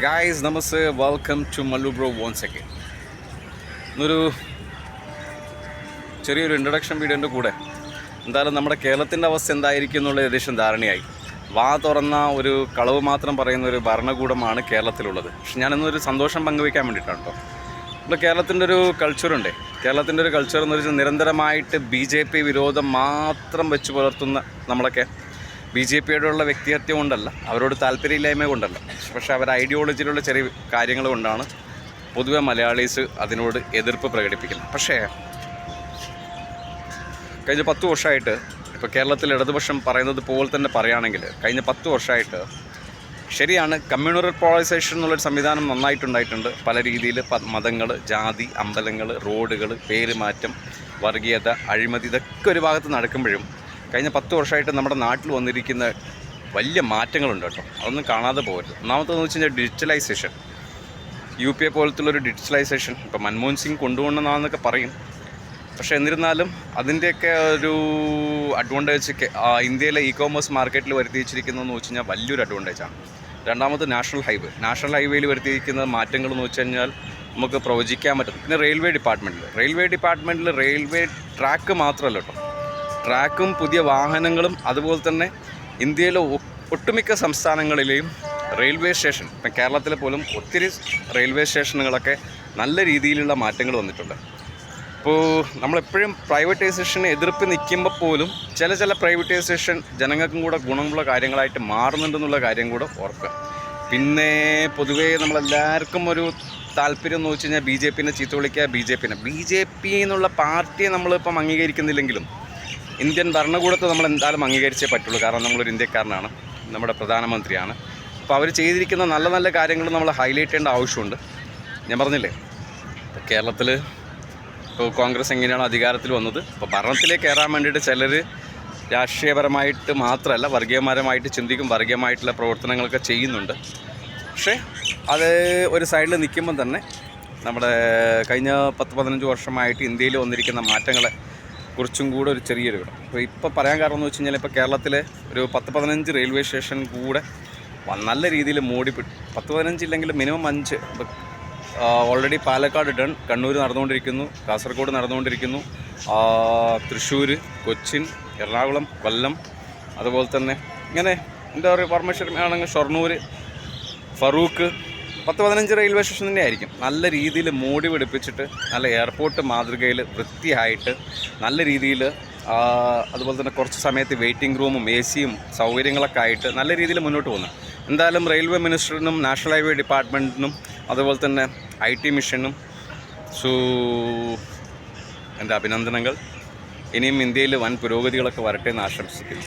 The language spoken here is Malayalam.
Guys, namaste. Welcome to Mallu Bro once again. ഇന്നൊരു ചെറിയൊരു ഇൻട്രൊഡക്ഷൻ വീഡിയോൻ്റെ കൂടെ എന്തായാലും നമ്മുടെ കേരളത്തിൻ്റെ അവസ്ഥ എന്തായിരിക്കും എന്നുള്ള ഏകദേശം ധാരണയായി. വാ തുറന്ന ഒരു കളവ് മാത്രം പറയുന്ന ഒരു ഭരണകൂടമാണ് കേരളത്തിലുള്ളത്. പക്ഷെ ഞാനിന്നൊരു സന്തോഷം പങ്കുവയ്ക്കാൻ വേണ്ടിയിട്ടാണ് കേട്ടോ. നമ്മൾ കേരളത്തിൻ്റെ ഒരു കൾച്ചറുണ്ട്. കേരളത്തിൻ്റെ ഒരു കൾച്ചർ എന്ന് വെച്ചാൽ നിരന്തരമായിട്ട് BJP വിരോധം മാത്രം വെച്ച് പുലർത്തുന്ന നമ്മളൊക്കെ BJPയോടുള്ള വ്യക്തിഹത്യ കൊണ്ടല്ല, അവരോട് താല്പര്യമില്ലായ്മ കൊണ്ടല്ല, പക്ഷേ അവർ ഐഡിയോളജിയിലുള്ള ചെറിയ കാര്യങ്ങൾ കൊണ്ടാണ് പൊതുവെ മലയാളീസ് അതിനോട് എതിർപ്പ് പ്രകടിപ്പിക്കുന്നത്. പക്ഷേ കഴിഞ്ഞ 10 വർഷമായിട്ട് ഇപ്പോൾ കേരളത്തിൽ ഇടതുപക്ഷം പറയുന്നത് പോലെ തന്നെ പറയുകയാണെങ്കിൽ കഴിഞ്ഞ 10 വർഷമായിട്ട് ശരിയാണ്, കമ്മ്യൂണൽ പോളറൈസേഷൻ എന്നുള്ളൊരു സംവിധാനം നന്നായിട്ടുണ്ടായിട്ടുണ്ട്. പല രീതിയിൽ മതങ്ങൾ, ജാതി, അമ്പലങ്ങൾ, റോഡുകൾ, പേരുമാറ്റം, വർഗീയത, അഴിമതി, ഇതൊക്കെ ഒരു ഭാഗത്ത് നടക്കുമ്പോഴും കഴിഞ്ഞ 10 വർഷമായിട്ട് നമ്മുടെ നാട്ടിൽ വന്നിരിക്കുന്ന വലിയ മാറ്റങ്ങളുണ്ട് കേട്ടോ. അതൊന്നും കാണാതെ പോകരുത്. ഒന്നാമത്തേന്ന് വെച്ച് കഴിഞ്ഞാൽ ഡിജിറ്റലൈസേഷൻ. UP പോലത്തുള്ളൊരു ഡിജിറ്റലൈസേഷൻ ഇപ്പോൾ മൻമോഹൻ സിംഗ് കൊണ്ടുപോകണമെന്നാണെന്നൊക്കെ പറയും. പക്ഷേ എന്നിരുന്നാലും അതിൻ്റെയൊക്കെ ഒരു അഡ്വാൻറ്റേജ് ഇന്ത്യയിലെ ഇ-കോമേഴ്സ് മാർക്കറ്റിൽ വരുത്തിയിരിക്കുന്നതെന്ന് വെച്ച് കഴിഞ്ഞാൽ വലിയൊരു അഡ്വാൻറ്റേജാണ്. രണ്ടാമത് നാഷണൽ ഹൈവേയിൽ വരുത്തിയിരിക്കുന്ന മാറ്റങ്ങൾ എന്ന് വെച്ച് കഴിഞ്ഞാൽ നമുക്ക് പ്രവചിക്കാൻ പറ്റും. പിന്നെ റെയിൽവേ ഡിപ്പാർട്ട്മെൻറ്റിൽ റെയിൽവേ ട്രാക്ക് മാത്രമല്ല കേട്ടോ, ട്രാക്കും പുതിയ വാഹനങ്ങളും, അതുപോലെ തന്നെ ഇന്ത്യയിലെ ഒട്ടുമിക്ക സംസ്ഥാനങ്ങളിലെയും റെയിൽവേ സ്റ്റേഷൻ, ഇപ്പം കേരളത്തിലെ പോലും ഒത്തിരി റെയിൽവേ സ്റ്റേഷനുകളൊക്കെ നല്ല രീതിയിലുള്ള മാറ്റങ്ങൾ വന്നിട്ടുണ്ട്. ഇപ്പോൾ നമ്മളെപ്പോഴും പ്രൈവറ്റൈസേഷന് എതിർപ്പ് നിൽക്കുമ്പോൾ പോലും ചില പ്രൈവറ്റൈസേഷൻ ജനങ്ങൾക്കും കൂടെ ഗുണമുള്ള കാര്യങ്ങളായിട്ട് മാറുന്നുണ്ടെന്നുള്ള കാര്യം കൂടെ ഓർക്കുക. പിന്നെ പൊതുവേ നമ്മളെല്ലാവർക്കും ഒരു താല്പര്യം എന്ന് വെച്ച് കഴിഞ്ഞാൽ BJPനെ ചീത്ത വിളിക്കുക. BJP എന്നുള്ള പാർട്ടിയെ നമ്മളിപ്പം അംഗീകരിക്കുന്നില്ലെങ്കിലും ഇന്ത്യൻ ഭരണകൂടത്തെ നമ്മൾ എന്തായാലും അംഗീകരിച്ചേ പറ്റുള്ളൂ. കാരണം നമ്മളൊരു ഇന്ത്യക്കാരനാണ്, നമ്മുടെ പ്രധാനമന്ത്രിയാണ്. അപ്പോൾ അവർ ചെയ്തിരിക്കുന്ന നല്ല നല്ല കാര്യങ്ങൾ നമ്മൾ ഹൈലൈറ്റ് ചെയ്യേണ്ട ആവശ്യമുണ്ട്. ഞാൻ പറഞ്ഞില്ലേ, ഇപ്പോൾ കേരളത്തിൽ ഇപ്പോൾ കോൺഗ്രസ് എങ്ങനെയാണ് അധികാരത്തിൽ വന്നത്, ഇപ്പോൾ ഭരണത്തിലേക്ക് കയറാൻ വേണ്ടിയിട്ട് ചിലർ രാഷ്ട്രീയപരമായിട്ട് മാത്രമല്ല വർഗീയപരമായിട്ട് ചിന്തിക്കും, വർഗീയമായിട്ടുള്ള പ്രവർത്തനങ്ങളൊക്കെ ചെയ്യുന്നുണ്ട്. പക്ഷേ അത് ഒരു സൈഡിൽ നിൽക്കുമ്പം തന്നെ നമ്മുടെ കഴിഞ്ഞ 10-15 വർഷമായിട്ട് ഇന്ത്യയിൽ വന്നിരിക്കുന്ന മാറ്റങ്ങളെ കുറിച്ചും കൂടെ ഒരു ചെറിയൊരു വിടം ഇപ്പോൾ പറയാൻ കാരണം എന്ന് വെച്ച് കഴിഞ്ഞാൽ ഇപ്പോൾ കേരളത്തിലെ ഒരു 10-15 റെയിൽവേ സ്റ്റേഷൻ കൂടെ നല്ല രീതിയിൽ 10-15 ഇല്ലെങ്കിൽ minimum 5. Already Palakkad done, Kannur നടന്നുകൊണ്ടിരിക്കുന്നു, കാസർഗോഡ് നടന്നുകൊണ്ടിരിക്കുന്നു, തൃശ്ശൂർ, കൊച്ചിൻ, എറണാകുളം, കൊല്ലം, അതുപോലെ തന്നെ ഇങ്ങനെ എന്താ പറയുക പരമേശ്വരം ആണെങ്കിൽ ഷൊർണൂർ, ഫറൂഖ്, 10-15 റെയിൽവേ സ്റ്റേഷൻ തന്നെ ആയിരിക്കും നല്ല രീതിയിൽ മോടി പിടിപ്പിച്ചിട്ട് നല്ല എയർപോർട്ട് മാതൃകയിൽ വൃത്തിയായിട്ട് നല്ല രീതിയിൽ, അതുപോലെ തന്നെ കുറച്ച് സമയത്ത് വെയിറ്റിംഗ് റൂമും AC-യും സൗകര്യങ്ങളൊക്കെ ആയിട്ട് നല്ല രീതിയിൽ മുന്നോട്ട് പോകുന്നു. എന്തായാലും റെയിൽവേ മിനിസ്റ്ററിനും നാഷണൽ ഹൈവേ ഡിപ്പാർട്ട്മെൻറ്റിനും അതുപോലെ തന്നെ IT മിഷനും എൻ്റെ അഭിനന്ദനങ്ങൾ. ഇനിയും ഇന്ത്യയിൽ വൻ പുരോഗതികളൊക്കെ വരട്ടെ എന്ന് ആശംസിക്കുന്നു.